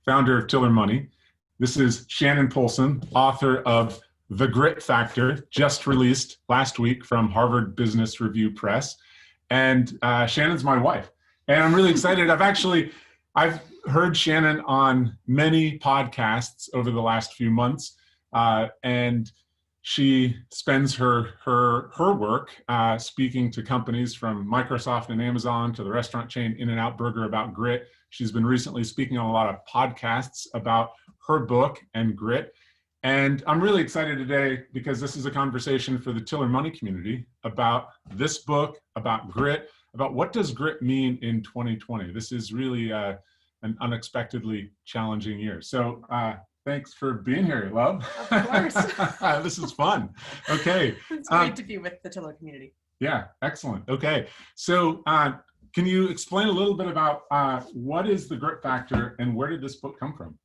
founder of Tiller Money. This is Shannon Polson, author of The Grit Factor, just released last week from Harvard Business Review Press. And Shannon's my wife. And I'm really excited. I've heard Shannon on many podcasts over the last few months. And she spends her work speaking to companies from Microsoft and Amazon to the restaurant chain In-N-Out Burger about grit. She's been recently speaking on a lot of podcasts about her book and grit. And I'm really excited today because this is a conversation for the Tiller Money community about this book, about grit, about what does grit mean in 2020. This is really an unexpectedly challenging year. So thanks for being here, love. Of course. This is fun. Okay. It's great to be with the Tiller community. Yeah, excellent. Okay. So can you explain a little bit about what is the Grit Factor and where did this book come from?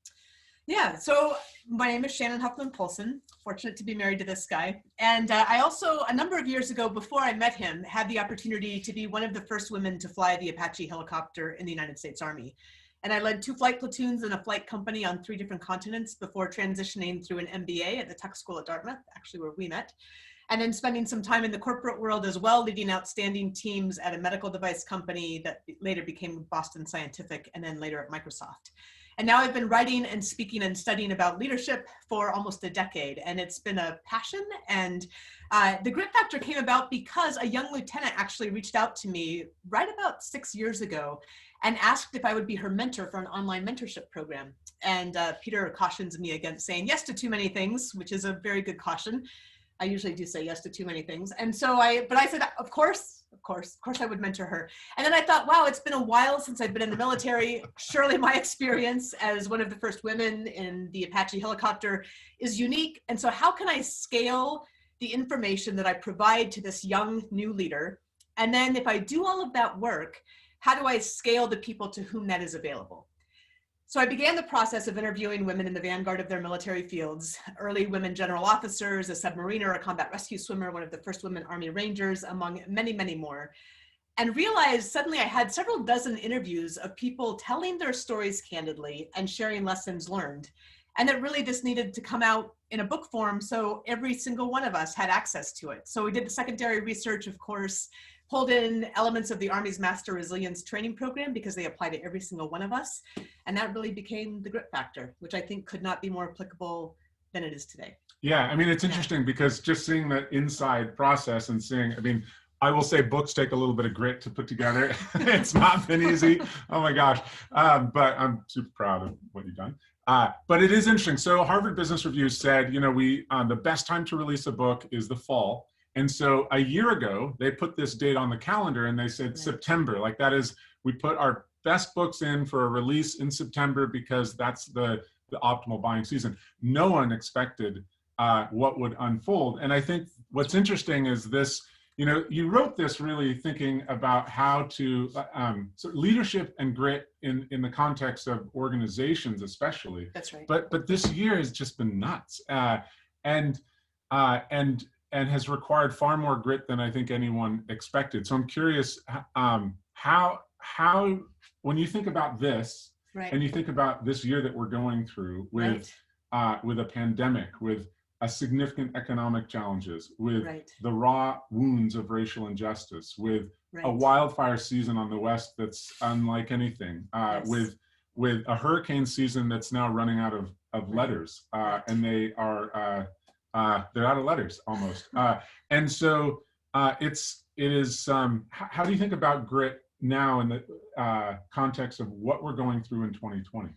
Yeah, so my name is Shannon Polson, fortunate to be married to this guy. And I also, a number of years ago, before I met him, had the opportunity to be one of the first women to fly the Apache helicopter in the United States Army. And I led 2 flight platoons and a flight company on 3 different continents before transitioning through an MBA at the Tech School at Dartmouth, actually where we met. And then spending some time in the corporate world as well, leading outstanding teams at a medical device company that later became Boston Scientific and then later at Microsoft. And now I've been writing and speaking and studying about leadership for almost a decade, and it's been a passion. And the Grit Factor came about because a young lieutenant actually reached out to me right about 6 years ago and asked if I would be her mentor for an online mentorship program. And Peter cautions me against saying yes to too many things, which is a very good caution. I usually do say yes to too many things. And so I said, of course I would mentor her. And then I thought, wow, it's been a while since I've been in the military. Surely my experience as one of the first women in the Apache helicopter is unique. And so how can I scale the information that I provide to this young new leader? And then if I do all of that work, how do I scale the people to whom that is available? So I began the process of interviewing women in the vanguard of their military fields, early women general officers, a submariner, a combat rescue swimmer, one of the first women Army Rangers, among many, many more, and realized suddenly I had several dozen interviews of people telling their stories candidly and sharing lessons learned. And that really this needed to come out in a book form so every single one of us had access to it. So we did the secondary research, of course, pulled in elements of the Army's Master Resilience Training Program because they apply to every single one of us. And that really became the Grit Factor, which I think could not be more applicable than it is today. Yeah, I mean, it's interesting because just seeing that inside process and seeing, I mean, I will say books take a little bit of grit to put together. It's not been easy. Oh my gosh. But I'm super proud of what you've done. But it is interesting. So Harvard Business Review said, you know, the best time to release a book is the fall. And so a year ago, they put this date on the calendar and they said September, like that is, we put our best books in for a release in September because that's the optimal buying season. No one expected what would unfold. And I think what's interesting is this, you know, you wrote this really thinking about how to, so leadership and grit in the context of organizations especially. That's right. But this year has just been nuts. And has required far more grit than I think anyone expected. So I'm curious how when you think about this, right, and you think about this year that we're going through with a pandemic, with a significant economic challenges, with the raw wounds of racial injustice, with a wildfire season on the West that's unlike anything, with a hurricane season that's now running out of letters, and they are they're out of letters almost. And so it is, how do you think about grit now in the context of what we're going through in 2020?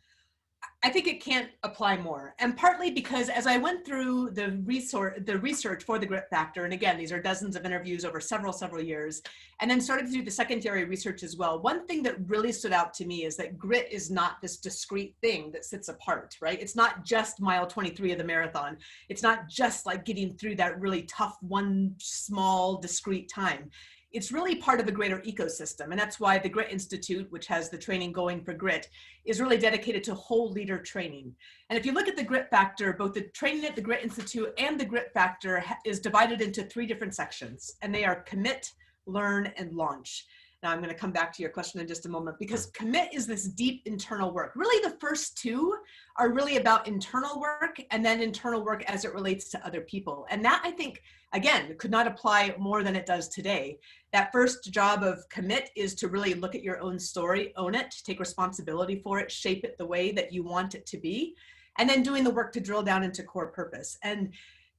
I think it can't apply more. And partly because as I went through the research for the Grit Factor, and again, these are dozens of interviews over several years, and then started to do the secondary research as well. One thing that really stood out to me is that grit is not this discrete thing that sits apart, right? It's not just mile 23 of the marathon. It's not just like getting through that really tough one small discrete time. It's really part of a greater ecosystem. And that's why the Grit Institute, which has the training Going for Grit, is really dedicated to whole leader training. And if you look at the Grit Factor, both the training at the Grit Institute and the Grit Factor is divided into 3 different sections. And they are commit, learn, and launch. Now I'm going to come back to your question in just a moment, because commit is this deep internal work. Really, the first two are really about internal work, and then internal work as it relates to other people. And that, I think, again, could not apply more than it does today. That first job of commit is to really look at your own story, own it, take responsibility for it, shape it the way that you want it to be, and then doing the work to drill down into core purpose. And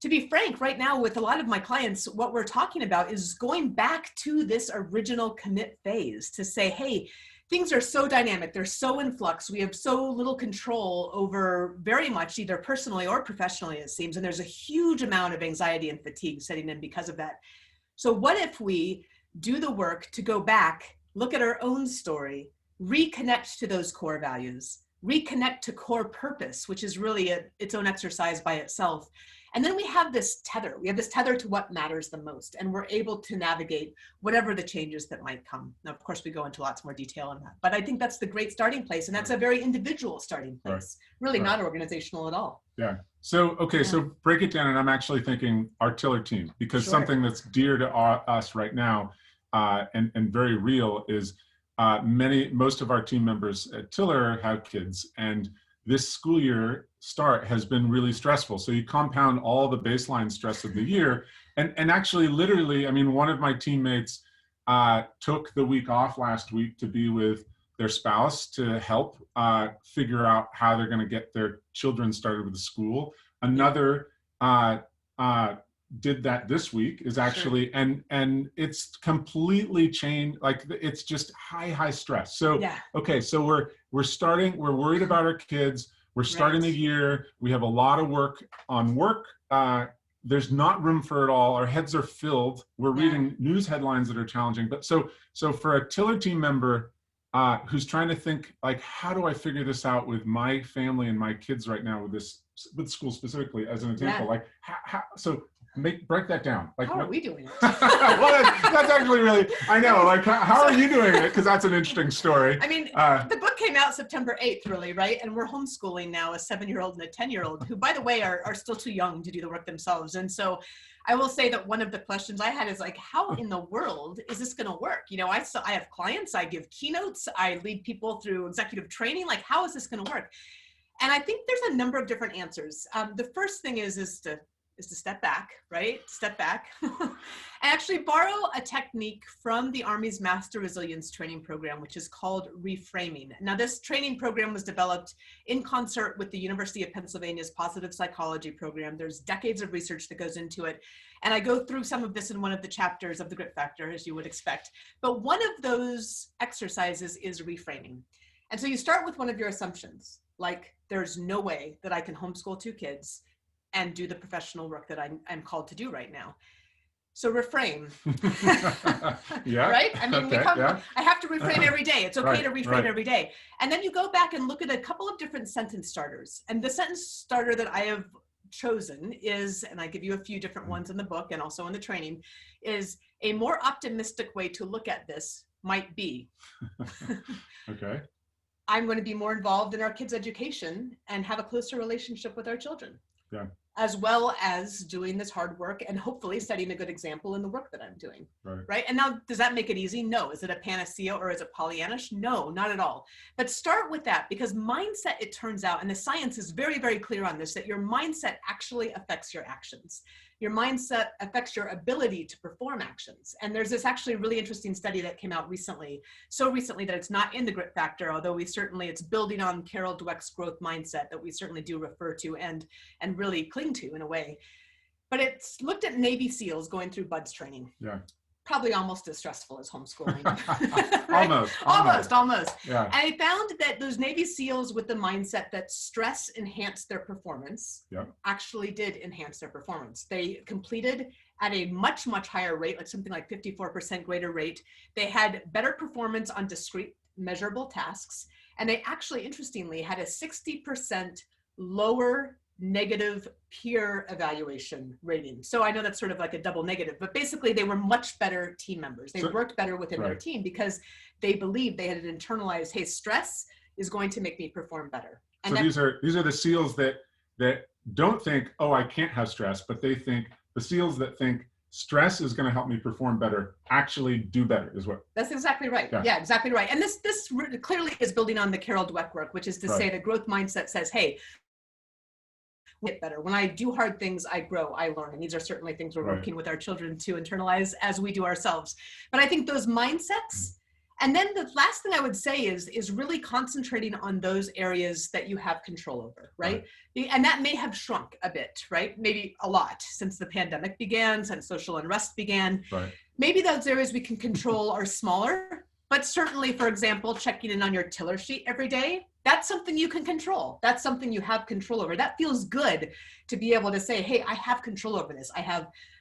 to be frank, right now with a lot of my clients, what we're talking about is going back to this original commit phase to say, hey, things are so dynamic, they're so in flux, we have so little control over very much either personally or professionally, it seems, and there's a huge amount of anxiety and fatigue setting in because of that. So what if we do the work to go back, look at our own story, reconnect to those core values, reconnect to core purpose, which is really its own exercise by itself. And then we have this tether. We have this tether to what matters the most, and we're able to navigate whatever the changes that might come. Now, of course, we go into lots more detail on that, but I think that's the great starting place, and that's a very individual starting place, really not organizational at all. Yeah. So, okay, so break it down, and I'm actually thinking our Tiller team, because something that's dear to us right now and very real is most of our team members at Tiller have kids, and this school year start has been really stressful. So you compound all the baseline stress of the year, and actually literally, I mean, one of my teammates took the week off last week to be with their spouse to help figure out how they're going to get their children started with the school. Another did that this week, is actually, and it's completely changed. Like, it's just high stress. So okay, so we're worried about our kids, we're starting the year, we have a lot of work on work, there's not room for it all, our heads are filled, we're reading news headlines that are challenging. But so for a Tiller team member who's trying to think, like, how do I figure this out with my family and my kids right now, with school specifically as an example, like so break that down. Like, how are we doing it? Well, that's actually really, I know, like, how are you doing it? Because that's an interesting story. I mean, the book came out September 8th, really, right? And we're homeschooling now a 7-year-old and a 10-year-old who, by the way, are still too young to do the work themselves. And so I will say that one of the questions I had is, like, how in the world is this going to work? You know, I have clients, I give keynotes, I lead people through executive training. Like, how is this going to work? And I think there's a number of different answers. The first thing is to step back, right? Step back and actually borrow a technique from the Army's Master Resilience Training Program, which is called reframing. Now, this training program was developed in concert with the University of Pennsylvania's Positive Psychology program. There's decades of research that goes into it. And I go through some of this in one of the chapters of the Grit Factor, as you would expect. But one of those exercises is reframing. And so you start with one of your assumptions, like, there's no way that I can homeschool 2 kids and do the professional work that I'm called to do right now. So reframe. Right? I mean, I have to reframe every day. It's okay to reframe every day. And then you go back and look at a couple of different sentence starters. And the sentence starter that I have chosen is, and I give you a few different ones in the book and also in the training, is a more optimistic way to look at this might be. Okay. I'm going to be more involved in our kids' education and have a closer relationship with our children. Yeah. As well as doing this hard work and hopefully setting a good example in the work that I'm doing. Right? And now, does that make it easy? No. Is it a panacea or is it Pollyannish? No, not at all. But start with that, because mindset, it turns out, and the science is very, very clear on this, that your mindset actually affects your actions. Your mindset affects your ability to perform actions. And there's this actually really interesting study that came out recently, so recently that it's not in the Grit Factor, although it's building on Carol Dweck's growth mindset that we certainly do refer to and really cling to in a way. But it's looked at Navy SEALs going through BUDS training. Yeah. Probably almost as stressful as homeschooling. Right? Almost. Yeah. And I found that those Navy SEALs with the mindset that stress enhanced their performance actually did enhance their performance. They completed at a much, much higher rate, like something like 54% greater rate. They had better performance on discrete measurable tasks. And they actually, interestingly, had a 60% lower negative peer evaluation rating. So I know that's sort of like a double negative, but basically they were much better team members. They worked better within their team because they believed, they had internalized, hey, stress is going to make me perform better. And so these are the SEALs that don't think, oh, I can't have stress, but they think, the SEALs that think stress is going to help me perform better, actually do better is what. That's exactly right. Yeah, exactly right. And this clearly is building on the Carol Dweck work, which is to say the growth mindset says, hey, get better. When I do hard things, I grow, I learn. And these are certainly things we're working with our children to internalize as we do ourselves. But I think those mindsets, and then the last thing I would say is really concentrating on those areas that you have control over, right? And that may have shrunk a bit, right? Maybe a lot since the pandemic began, since social unrest began. Maybe those areas we can control are smaller, but certainly, for example, checking in on your tiller sheet every day, that's something you can control. That's something you have control over. That feels good to be able to say, hey, I have control over this.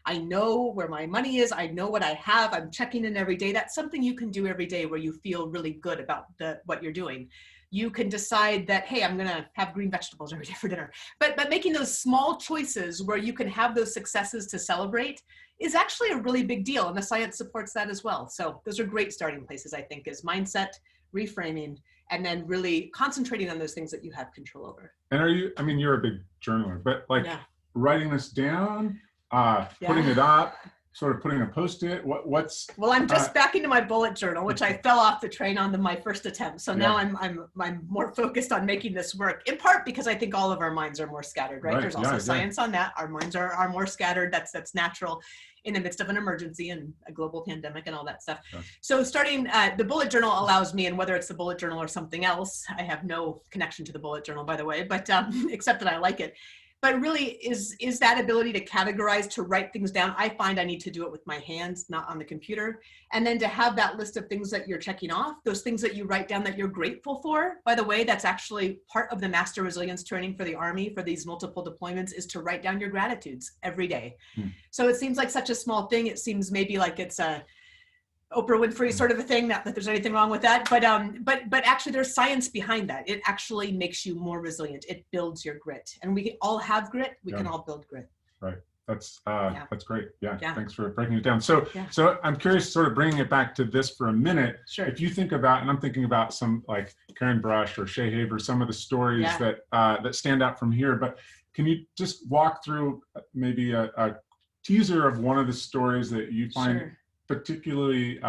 I know where my money is. I know what I have. I'm checking in every day. That's something you can do every day where you feel really good about what you're doing. You can decide that, hey, I'm going to have green vegetables every day for dinner. But making those small choices where you can have those successes to celebrate is actually a really big deal. And the science supports that as well. So those are great starting places, I think, is mindset, reframing, and then really concentrating on those things that you have control over. And I mean, you're a big journaler, but like writing this down, putting it up, sort of putting a post-it, what's? Well, I'm just back into my bullet journal, which I fell off the train on my first attempt. So now I'm more focused on making this work, in part because I think all of our minds are more scattered, right? There's also science on that. Our minds are more scattered. That's natural in the midst of an emergency and a global pandemic and all that stuff. So starting the bullet journal allows me, and whether it's the bullet journal or something else, I have no connection to the bullet journal, by the way, but except that I like it. But really is that ability to categorize, to write things down. I find I need to do it with my hands, not on the computer. And then to have that list of things that you're checking off, those things that you write down that you're grateful for. By the way, that's actually part of the master resilience training for the Army for these multiple deployments, is to write down your gratitudes every day. So it seems like such a small thing. It seems maybe like it's a Oprah Winfrey sort of a thing, not that there's anything wrong with that, but actually there's science behind that. It actually makes you more resilient. It builds your grit, and we all have grit. We can all build grit. Right. That's great. Yeah. Thanks for breaking it down. So I'm curious, sort of bringing it back to this for a minute. If you think about, and I'm thinking about some like Karen Brush or Shay Haver, some of the stories that stand out from here, but can you just walk through maybe a teaser of one of the stories that you find particularly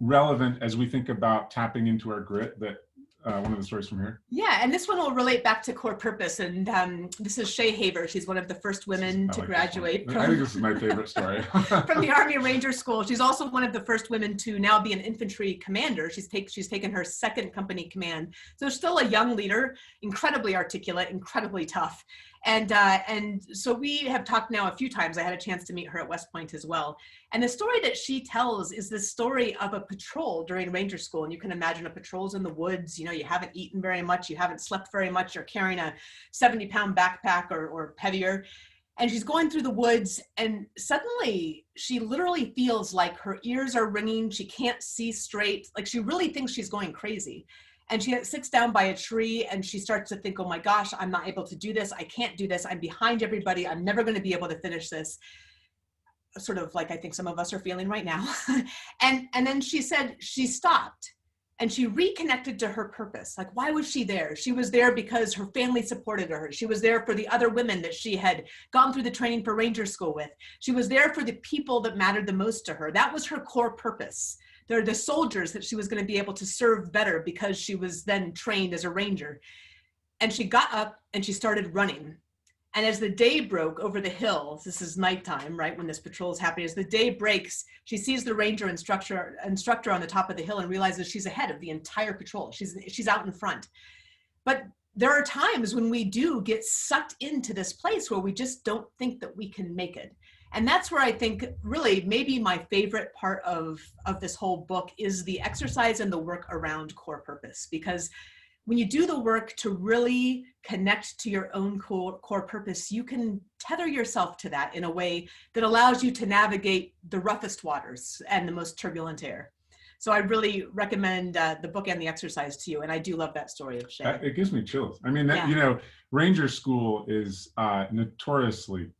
relevant as we think about tapping into our grit, that one of the stories from here? Yeah, and this one will relate back to core purpose. And this is Shay Haver. She's one of the first women to graduate. I think this is my favorite story. From the Army Ranger School. She's also one of the first women to now be an infantry commander. She's taken her second company command. So still a young leader, incredibly articulate, incredibly tough. And so we have talked now a few times. I had a chance to meet her at West Point as well. And the story that she tells is the story of a patrol during Ranger School. And you can imagine a patrol's in the woods. You know, you haven't eaten very much, you haven't slept very much, you're carrying a 70-pound backpack or heavier. And she's going through the woods, and suddenly she literally feels like her ears are ringing. She can't see straight. Like, she really thinks she's going crazy. And she sits down by a tree and she starts to think, oh my gosh, I'm not able to do this. I can't do this. I'm behind everybody. I'm never going to be able to finish this. Sort of like I think some of us are feeling right now. And then she said she stopped and she reconnected to her purpose. Like, why was she there? She was there because her family supported her. She was there for the other women that she had gone through the training for Ranger School with. She was there for the people that mattered the most to her. That was her core purpose. They're the soldiers that she was going to be able to serve better because she was then trained as a ranger. And she got up and she started running. And as the day broke over the hill, this is nighttime, right, when this patrol is happening, as the day breaks, she sees the ranger instructor on the top of the hill and realizes she's ahead of the entire patrol. She's out in front. But there are times when we do get sucked into this place where we just don't think that we can make it. And that's where I think really maybe my favorite part of this whole book is the exercise and the work around core purpose. Because when you do the work to really connect to your own core purpose, you can tether yourself to that in a way that allows you to navigate the roughest waters and the most turbulent air. So I really recommend the book and the exercise to you. And I do love that story of Shay. It gives me chills. I mean, you know, Ranger School is notoriously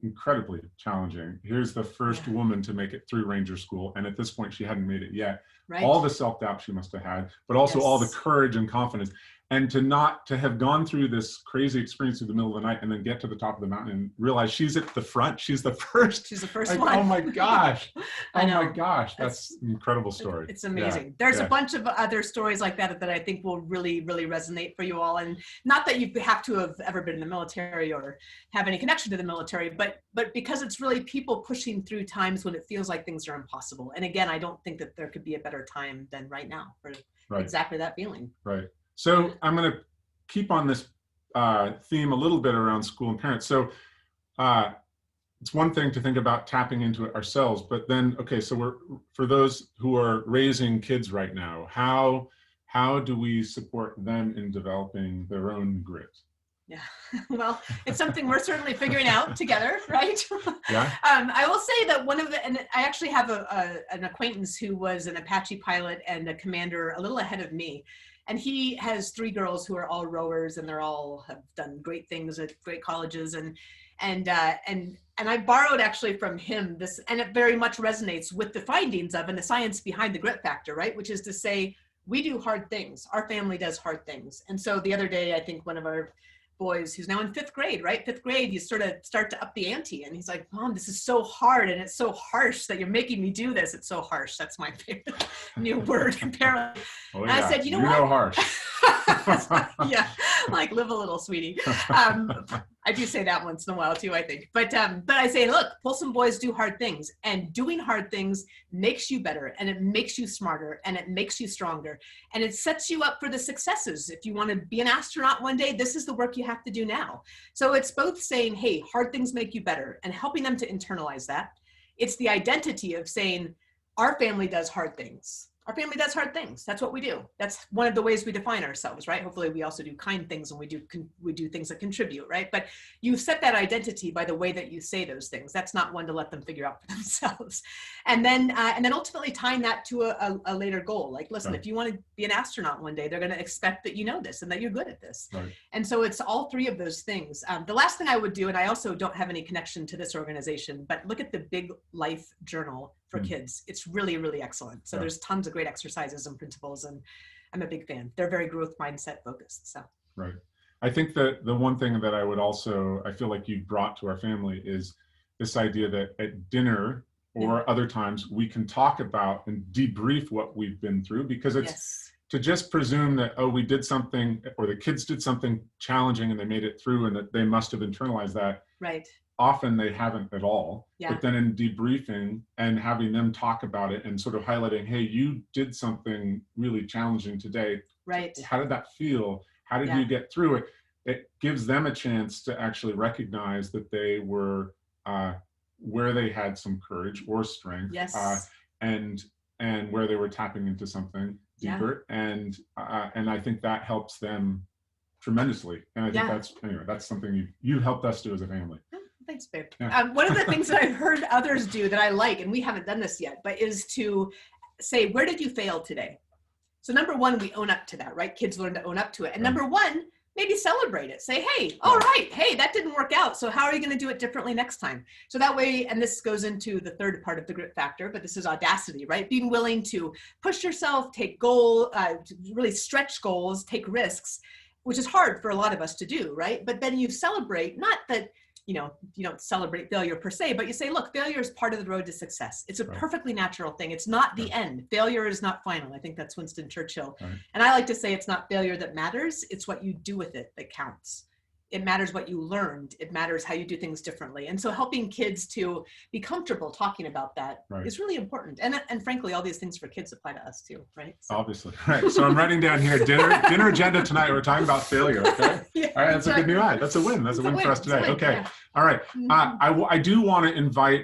incredibly challenging. Here's the first woman to make it through Ranger School, and at this point she hadn't made it yet. All the self-doubt she must have had, but also all the courage and confidence. and to have gone through this crazy experience through the middle of the night and then get to the top of the mountain and realize she's at the front. She's the first. She's the first like, one. oh my gosh. I Oh know. my gosh. That's an incredible story. It's amazing. Yeah. There's Yeah. a bunch of other stories like that that I think will really, really resonate for you all. And not that you have to have ever been in the military or have any connection to the military, but because it's really people pushing through times when it feels like things are impossible. And again, I don't think that there could be a better time than right now for exactly that feeling. Right. So I'm going to keep on this theme a little bit around school and parents. So it's one thing to think about tapping into it ourselves, but then, okay, so for those who are raising kids right now, how do we support them in developing their own grit? Yeah, well, it's something we're certainly figuring out together, right? Yeah. I will say that and I actually have an acquaintance who was an Apache pilot and a commander a little ahead of me. And he has 3 girls who are all rowers, and they're all have done great things at great colleges. And I borrowed actually from him this, and it very much resonates with the findings of and the science behind the grit factor, right? Which is to say, we do hard things. Our family does hard things. And so the other day, I think one of our boys who's now in 5th grade, right? 5th grade, you sort of start to up the ante, and he's like, Mom, this is so hard and it's so harsh that you're making me do this. It's so harsh. That's my favorite new word, apparently. Oh, and I said, you know what? Harsh. Yeah, like live a little, sweetie. I do say that once in a while too, I think. But I say, look, Polson boys do hard things, and doing hard things makes you better, and it makes you smarter, and it makes you stronger, and it sets you up for the successes. If you want to be an astronaut one day, this is the work you have to do now. So it's both saying, hey, hard things make you better, and helping them to internalize that. It's the identity of saying, our family does hard things. Our family does hard things. That's what we do. That's one of the ways we define ourselves, right? Hopefully we also do kind things, and we do things that contribute, right? But you set that identity by the way that you say those things. That's not one to let them figure out for themselves. And then ultimately tying that to a later goal. Like, listen, if you want to be an astronaut one day, they're going to expect that you know this and that you're good at this. Right. And so it's all 3 of those things. The last thing I would do, and I also don't have any connection to this organization, but look at the Big Life Journal for kids. It's really, really excellent. So there's tons of great exercises and principles, and I'm a big fan. They're very growth mindset focused. So right. I think that the one thing that I feel like you brought to our family is this idea that at dinner or other times we can talk about and debrief what we've been through, because it's to just presume that, oh, we did something, or the kids did something challenging and they made it through and that they must have internalized that. Right. Often they haven't at all. Yeah. But then in debriefing and having them talk about it and sort of highlighting, hey, you did something really challenging today. Right. How did that feel? How did you get through it? It gives them a chance to actually recognize that they were where they had some courage or strength. Yes. And where they were tapping into something deeper. Yeah. And I think that helps them tremendously. And I think that's something you've helped us do as a family. Thanks, babe. Yeah. One of the things that I've heard others do that I like, and we haven't done this yet, but is to say, where did you fail today? So number 1, we own up to that, right? Kids learn to own up to it. And number 1, maybe celebrate it. Say, hey, all right, hey, that didn't work out. So how are you going to do it differently next time? So that way, and this goes into the 3rd part of the grit factor, but this is audacity, right? Being willing to push yourself, take really stretch goals, take risks, which is hard for a lot of us to do, right? But then you celebrate, not that, you don't celebrate failure per se, but you say, look, failure is part of the road to success. It's a perfectly natural thing. It's not the end. Failure is not final. I think that's Winston Churchill. Right. And I like to say it's not failure that matters. It's what you do with it that counts. It matters what you learned. It matters how you do things differently. And so helping kids to be comfortable talking about that is really important. And frankly, all these things for kids apply to us too, right? So. Obviously, right. So I'm writing down here, dinner agenda tonight. We're talking about failure, okay? All right, that's a good new eye. That's a win. That's a win for us today. Okay, yeah. All right. I do want to invite,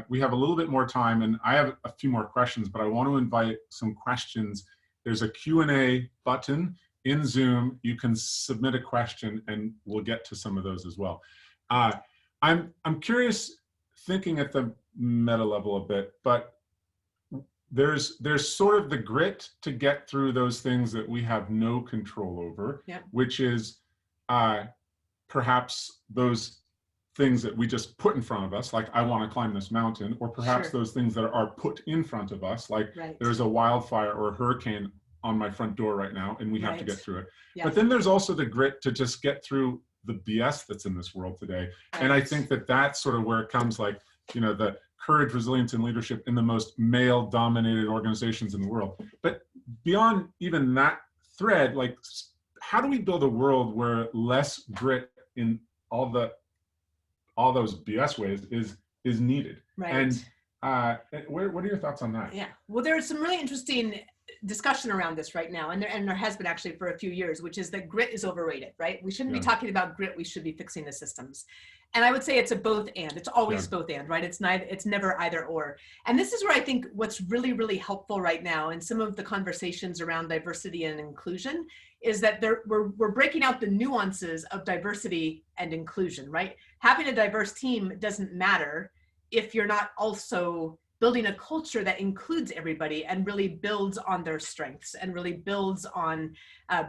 we have a little bit more time, and I have a few more questions, but I want to invite some questions. There's a Q&A button in Zoom. You can submit a question and we'll get to some of those as well. I'm curious, thinking at the meta level a bit, but there's sort of the grit to get through those things that we have no control over, which is perhaps those things that we just put in front of us, like I want to climb this mountain, or perhaps those things that are put in front of us, like there's a wildfire or a hurricane on my front door right now, and we have to Right. get through it. Yeah. But then there's also the grit to just get through the BS that's in this world today. And I Right. think that that's sort of where it comes, like, you know, the courage, resilience, and leadership in the most male-dominated organizations in the world. But beyond even that thread, like, how do we build a world where less grit in all those BS ways is needed? Right. And what are your thoughts on that? Yeah. Well, there's some really interesting discussion around this right now, and there has been actually for a few years, which is that grit is overrated, right? We shouldn't be talking about grit. We should be fixing the systems. And I would say it's a both and. It's always both and, right? It's never either or. And this is where I think what's really, really helpful right now in some of the conversations around diversity and inclusion is that we're breaking out the nuances of diversity and inclusion, right? Having a diverse team doesn't matter if you're not also building a culture that includes everybody and really builds on their strengths and really builds on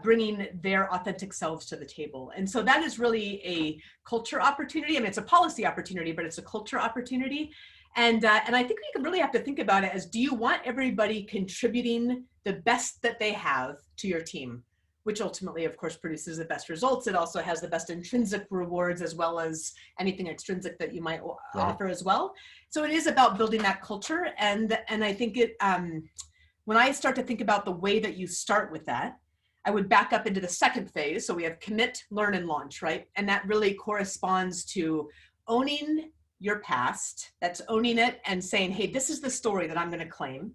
bringing their authentic selves to the table. And so that is really a culture opportunity. I mean, it's a policy opportunity, but it's a culture opportunity. And I think we can really have to think about it as, do you want everybody contributing the best that they have to your team? Which ultimately, of course, produces the best results. It also has the best intrinsic rewards as well as anything extrinsic that you might offer as well. So it is about building that culture. And I think when I start to think about the way that you start with that, I would back up into the second phase. So we have commit, learn, and launch, right? And that really corresponds to owning your past. That's owning it and saying, hey, this is the story that I'm going to claim.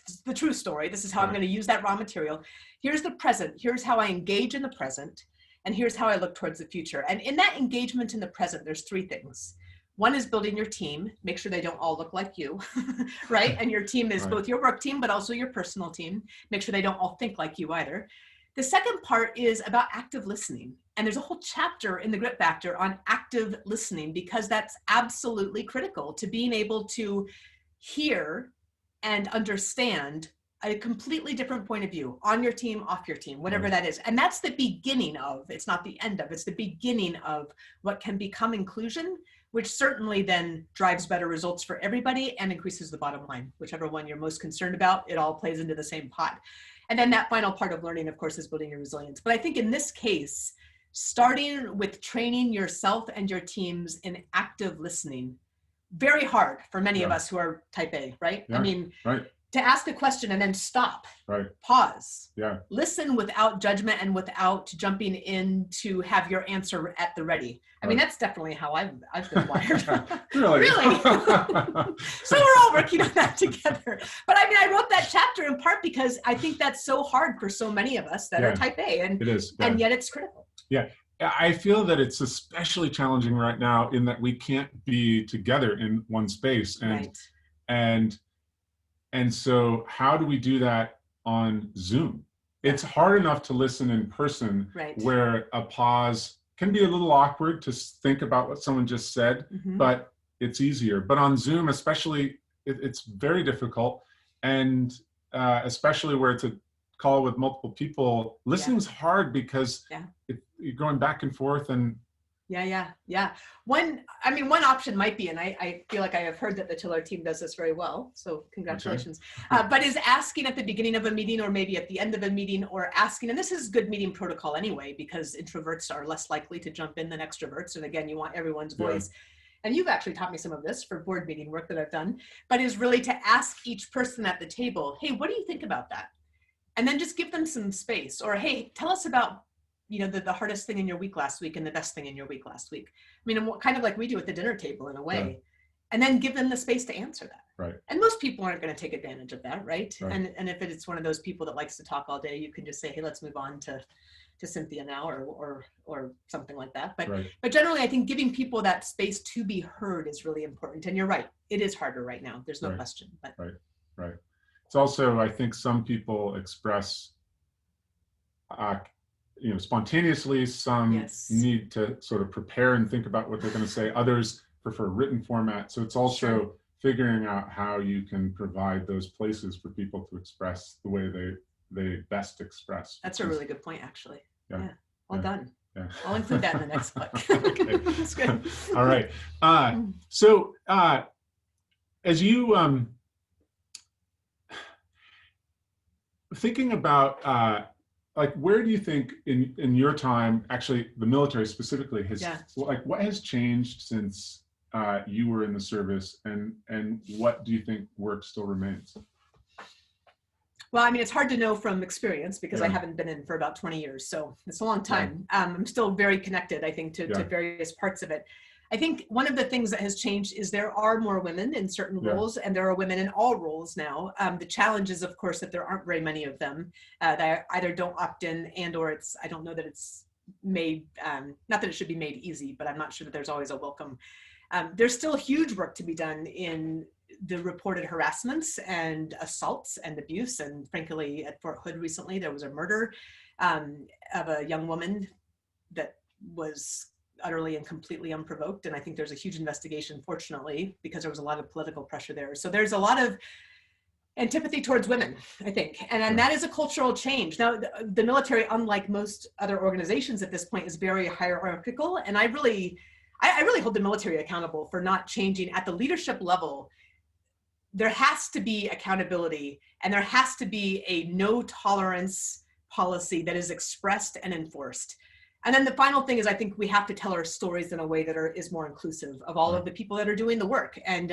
This is the true story. This is how I'm going to use that raw material. Here's the present. Here's how I engage in the present. And here's how I look towards the future. And in that engagement in the present, there's three things. One is building your team. Make sure they don't all look like you, right? And your team is both your work team, but also your personal team. Make sure they don't all think like you either. The second part is about active listening. And there's a whole chapter in the Grit Factor on active listening, because that's absolutely critical to being able to hear and understand a completely different point of view on your team, off your team, whatever that is. And that's the beginning of, it's not the end of, it's the beginning of what can become inclusion, which certainly then drives better results for everybody and increases the bottom line, whichever one you're most concerned about. It all plays into the same pot. And then that final part of learning, of course, is building your resilience. But I think in this case, starting with training yourself and your teams in active listening, very hard for many of us who are type A, right? I mean, to ask a question and then stop, pause, listen without judgment and without jumping in to have your answer at the ready. I mean, that's definitely how I've been wired. Really? So we're all working on that together. But I mean, I wrote that chapter in part because I think that's so hard for so many of us that are type A, and it is, and yet it's critical. Yeah. I feel that it's especially challenging right now in that we can't be together in one space. And so how do we do that on Zoom? It's hard enough to listen in person, where a pause can be a little awkward to think about what someone just said, but it's easier. But on Zoom, especially, it's very difficult. And especially where it's a call with multiple people, listening's hard because you're going back and forth and One option might be, and I feel like I have heard that the Tiller team does this very well, so congratulations, but is asking at the beginning of a meeting or maybe at the end of a meeting, or asking, and this is good meeting protocol anyway, because introverts are less likely to jump in than extroverts. And again, you want everyone's voice. And you've actually taught me some of this for board meeting work that I've done, but is really to ask each person at the table, hey, what do you think about that? And then just give them some space, or, hey, tell us about, you know, the hardest thing in your week last week and the best thing in your week last week. I mean, kind of like we do at the dinner table in a way, and then give them the space to answer that. And most people aren't going to take advantage of that, right? And if it's one of those people that likes to talk all day, you can just say, hey, let's move on to Cynthia now, or something like that. But generally, I think giving people that space to be heard is really important. And you're right, it is harder right now. There's no question. But It's also, I think some people express, spontaneously. Some need to sort of prepare and think about what they're going to say. Others prefer written format. So it's also figuring out how you can provide those places for people to express the way they best express. That's a really good point, actually. Well done. Yeah. I'll include that in the next book. Okay. That's good. All right. So as you thinking about like, where do you think in your time, actually the military specifically, has like, what has changed since you were in the service, and what do you think work still remains? Well, I mean, it's hard to know from experience because I haven't been in for about 20 years, so it's a long time. I'm still very connected, I think, to various parts of it. I think one of the things that has changed is there are more women in certain roles, and there are women in all roles now. The challenge is, of course, that there aren't very many of them that either don't opt in or it's, I don't know that it's made, not that it should be made easy, but I'm not sure that there's always a welcome. There's still huge work to be done in the reported harassments and assaults and abuse. And frankly, at Fort Hood recently, there was a murder of a young woman that was utterly and completely unprovoked. And I think there's a huge investigation, fortunately, because there was a lot of political pressure there. So there's a lot of antipathy towards women, I think. And that is a cultural change. Now, the military, unlike most other organizations at this point, is very hierarchical. And I really hold the military accountable for not changing at the leadership level. There has to be accountability, and there has to be a no tolerance policy that is expressed and enforced. And then the final thing is, I think we have to tell our stories in a way that is more inclusive of all of the people that are doing the work. And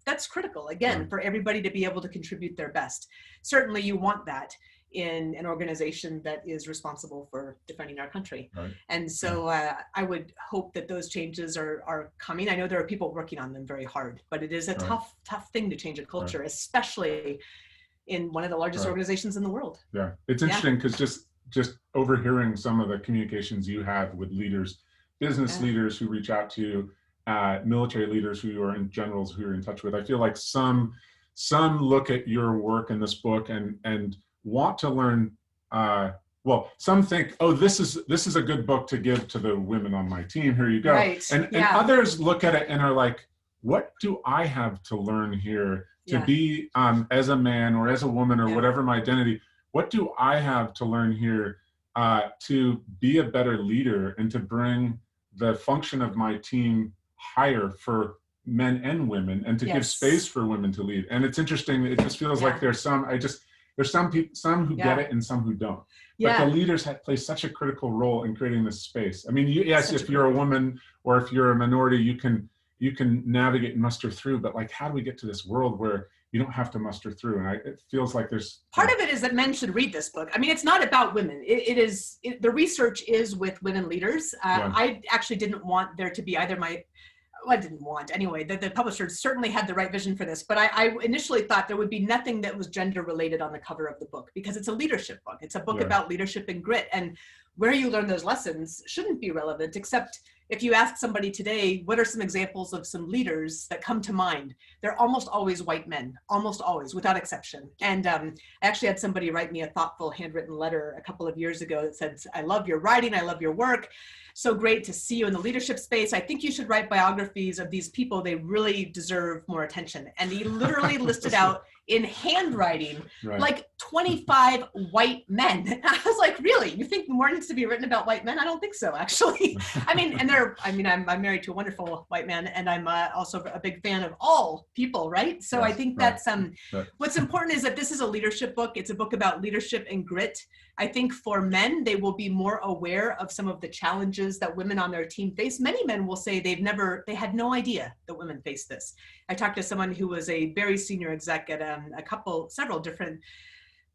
that's critical, again, for everybody to be able to contribute their best. Certainly you want that in an organization that is responsible for defending our country. And so I would hope that those changes are coming. I know there are people working on them very hard, but it is a tough thing to change a culture, especially in one of the largest organizations in the world. Yeah, it's interesting because just overhearing some of the communications you have with leaders, business leaders who reach out to you, military leaders who are in generals who you're in touch with, I feel like some look at your work in this book and want to learn. Well, some think, oh, this is a good book to give to the women on my team. Here you go. And others look at it and are like, what do I have to learn here to be as a man or as a woman or whatever my identity? What do I have to learn here to be a better leader and to bring the function of my team higher for men and women, and to give space for women to lead? And it's interesting. It just feels like there's some people, some who get it and some who don't. But the leaders play such a critical role in creating this space. I mean, if you're a woman or if you're a minority, you can navigate and muster through. But like, how do we get to this world where you don't have to muster through? And it feels like there's part of it is that men should read this book. I mean, it's not about women. The research is with women leaders. I actually didn't want there to be either I didn't want anyway. The publishers certainly had the right vision for this, but I initially thought there would be nothing that was gender related on the cover of the book, because it's a leadership book. It's a book about leadership and grit, and where you learn those lessons shouldn't be relevant, except if you ask somebody today, what are some examples of some leaders that come to mind? They're almost always white men, almost always, without exception. And I actually had somebody write me a thoughtful handwritten letter a couple of years ago that said, I love your writing, I love your work. So great to see you in the leadership space. I think you should write biographies of these people. They really deserve more attention. And he literally listed out in handwriting, like 25 white men. And I was like, really? You think more needs to be written about white men? I don't think so, actually. I'm married to a wonderful white man, and I'm also a big fan of all people, right? So I think that's, what's important is that this is a leadership book. It's a book about leadership and grit. I think for men, they will be more aware of some of the challenges that women on their team face. Many men will say they had no idea that women face this. I talked to someone who was a very senior exec at several different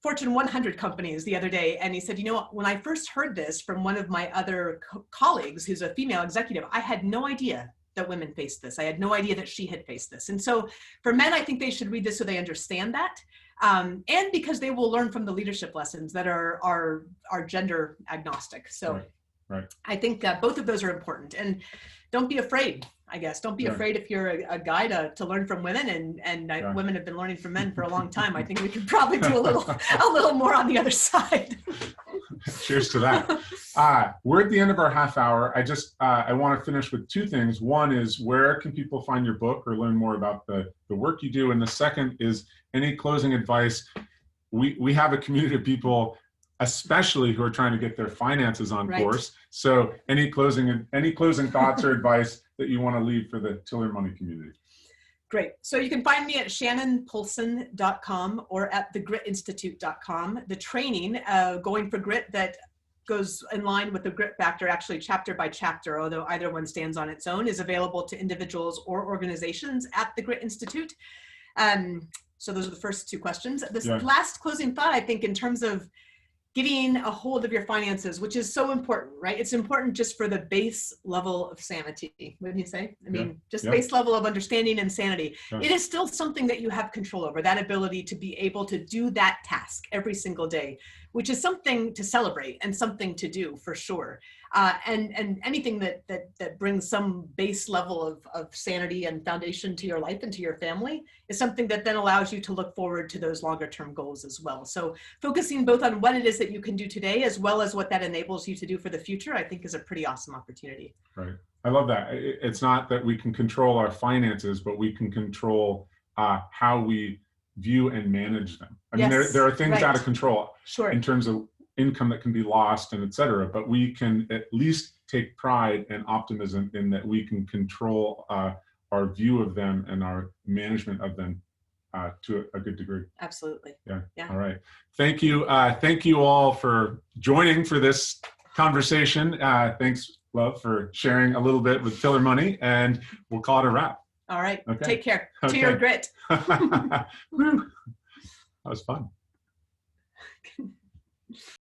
Fortune 100 companies the other day. And he said, when I first heard this from one of my other colleagues, who's a female executive, I had no idea that women faced this. I had no idea that she had faced this. And so for men, I think they should read this so they understand that. And because they will learn from the leadership lessons that are gender agnostic. So I think both of those are important. And don't be afraid, I guess. Don't be afraid if you're a guy to learn from women, and women have been learning from men for a long time. I think we could probably do a little more on the other side. Cheers to that. We're at the end of our half hour. I want to finish with two things. One is, where can people find your book or learn more about the work you do? And the second is, any closing advice? We have a community of people, especially who are trying to get their finances on course. So any closing thoughts or advice that you want to leave for the Tiller Money community? Great. So you can find me at shannonpolson.com or at thegritinstitute.com. The training, Going for Grit, that goes in line with the Grit Factor, actually chapter by chapter, although either one stands on its own, is available to individuals or organizations at the Grit Institute. So those are the first two questions. This last closing thought, I think, in terms of getting a hold of your finances, which is so important, right? It's important just for the base level of sanity, wouldn't you say? I mean, just base level of understanding and sanity. It is still something that you have control over, that ability to be able to do that task every single day, which is something to celebrate and something to do for sure. And anything that brings some base level of sanity and foundation to your life and to your family is something that then allows you to look forward to those longer term goals as well. So focusing both on what it is that you can do today, as well as what that enables you to do for the future, I think is a pretty awesome opportunity. Right. I love that. It's not that we can control our finances, but we can control how we view and manage them. I mean, there are things out of control in terms of income that can be lost and et cetera, but we can at least take pride and optimism in that we can control our view of them and our management of them to a good degree. Absolutely. Yeah. All right. Thank you. Thank you all for joining for this conversation. Thanks, Love, for sharing a little bit with Filler Money, and we'll call it a wrap. All right. Okay. Take care. To your grit. Woo. That was fun.